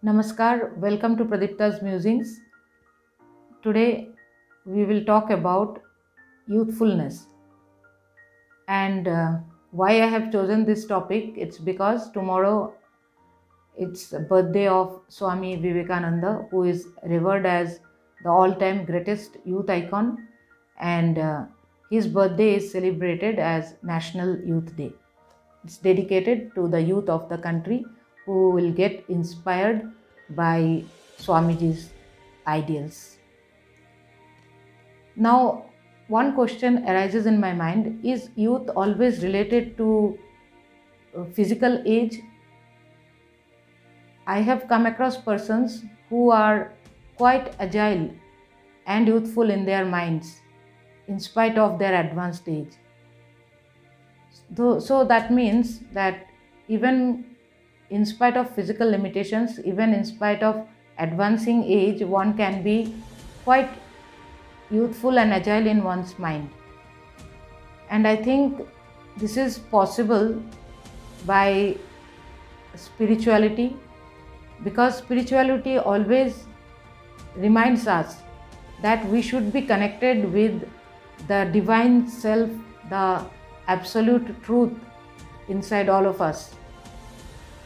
Namaskar, welcome to Pradipta's Musings. Today we will talk about youthfulness and why I have chosen this topic. It's because tomorrow it's the birthday of Swami Vivekananda, who is revered as the all-time greatest youth icon, and his birthday is celebrated as National Youth Day. It's dedicated to the youth of the country who will get inspired by Swamiji's ideals. Now, one question arises in my mind: is youth always related to physical age? I have come across persons who are quite agile and youthful in their minds in spite of their advanced age. So that means that even in spite of physical limitations, even in spite of advancing age, one can be quite youthful and agile in one's mind. And I think this is possible by spirituality, because spirituality always reminds us that we should be connected with the divine self, the absolute truth inside all of us,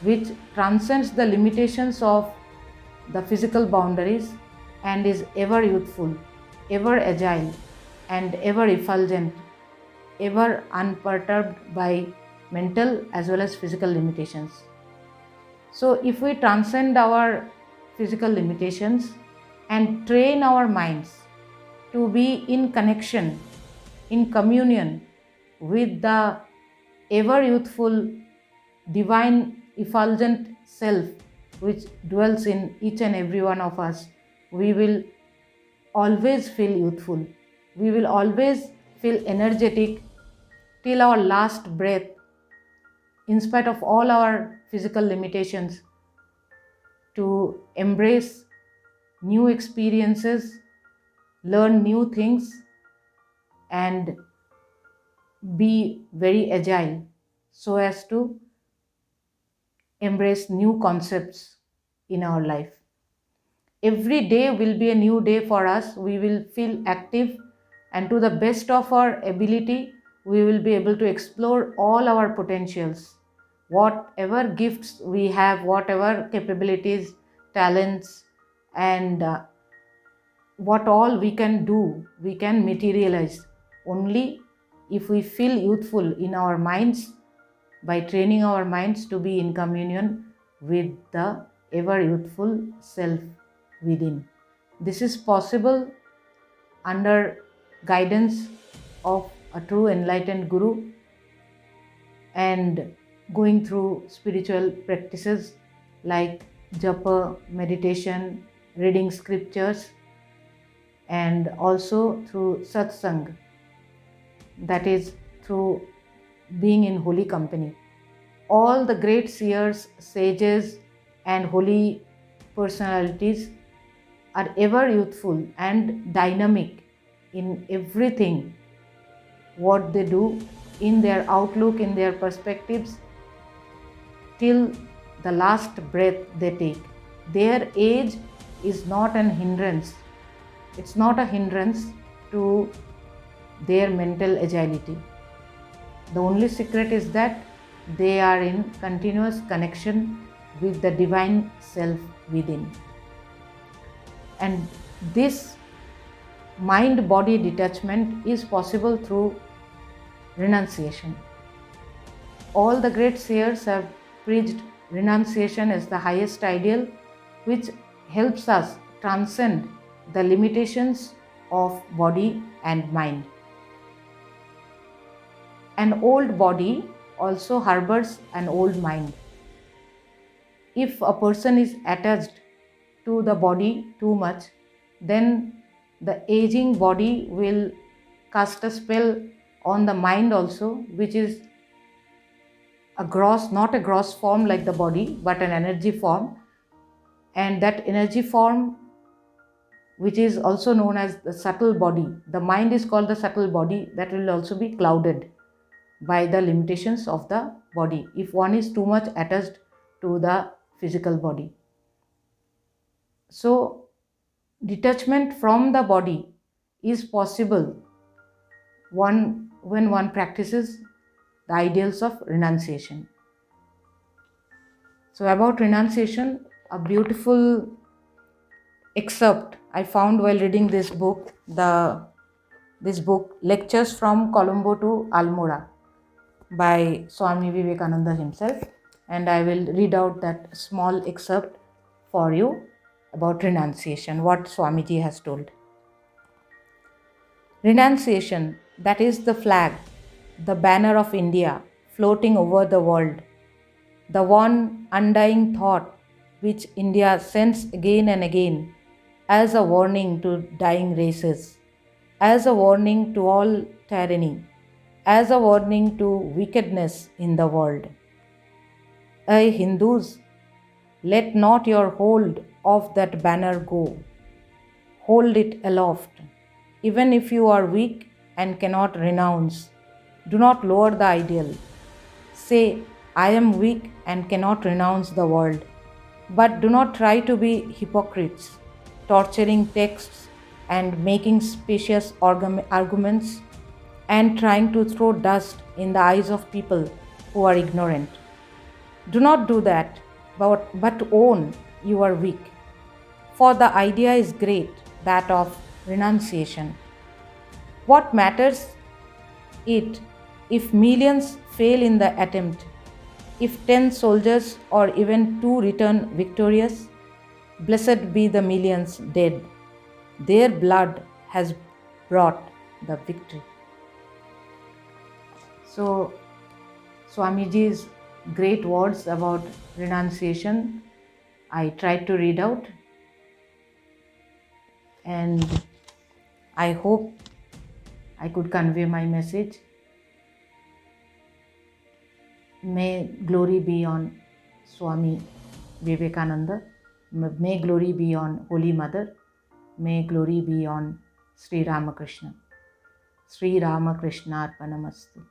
which transcends the limitations of the physical boundaries and is ever youthful, ever agile, and ever effulgent, ever unperturbed by mental as well as physical limitations. So if we transcend our physical limitations and train our minds to be in connection, in communion with the ever youthful, divine, effulgent self which dwells in each and every one of us, we will always feel youthful. We will always feel energetic till our last breath, in spite of all our physical limitations, to embrace new experiences, learn new things, and be very agile so as to embrace new concepts in our life. Every day will be a new day for us. We will feel active, and to the best of our ability, we will be able to explore all our potentials. Whatever gifts we have, whatever capabilities, talents, and what all we can do, we can materialize only if we feel youthful in our minds, by training our minds to be in communion with the ever youthful self within. This is possible under guidance of a true enlightened guru and going through spiritual practices like japa, meditation, reading scriptures, and also through satsang, that is through being in holy company. All the great seers, sages, and holy personalities are ever youthful and dynamic in everything what they do, in their outlook, in their perspectives, till the last breath they take. Their age is not an hindrance. It's not a hindrance to their mental agility. The only secret is that they are in continuous connection with the divine self within. And this mind-body detachment is possible through renunciation. All the great seers have preached renunciation as the highest ideal, which helps us transcend the limitations of body and mind. An old body also harbors an old mind. If a person is attached to the body too much, then the aging body will cast a spell on the mind also, which is not a gross form like the body, but an energy form. And that energy form, which is also known as the subtle body, the mind is called the subtle body, that will also be clouded by the limitations of the body if one is too much attached to the physical body. So, detachment from the body is possible when one practices the ideals of renunciation. So, about renunciation, a beautiful excerpt I found while reading this book, this book, Lectures from Colombo to Almora by Swami Vivekananda himself, and I will read out that small excerpt for you about renunciation, what Swamiji has told. Renunciation, that is the flag, the banner of India floating over the world, the one undying thought which India sends again and again as a warning to dying races, as a warning to all tyranny, as a warning to wickedness in the world. Hindus, let not your hold of that banner go. Hold it aloft. Even if you are weak and cannot renounce, do not lower the ideal. Say, I am weak and cannot renounce the world. But do not try to be hypocrites, torturing texts and making specious arguments and trying to throw dust in the eyes of people who are ignorant. Do not do that, but own you are weak. For the idea is great, that of renunciation. What matters it if millions fail in the attempt? If 10 soldiers or even 2 return victorious? Blessed be the millions dead. Their blood has brought the victory. So, Swamiji's great words about renunciation, I tried to read out, and I hope I could convey my message. May glory be on Swami Vivekananda. May glory be on Holy Mother. May glory be on Sri Ramakrishna. Sri Ramakrishna Arpanamastu.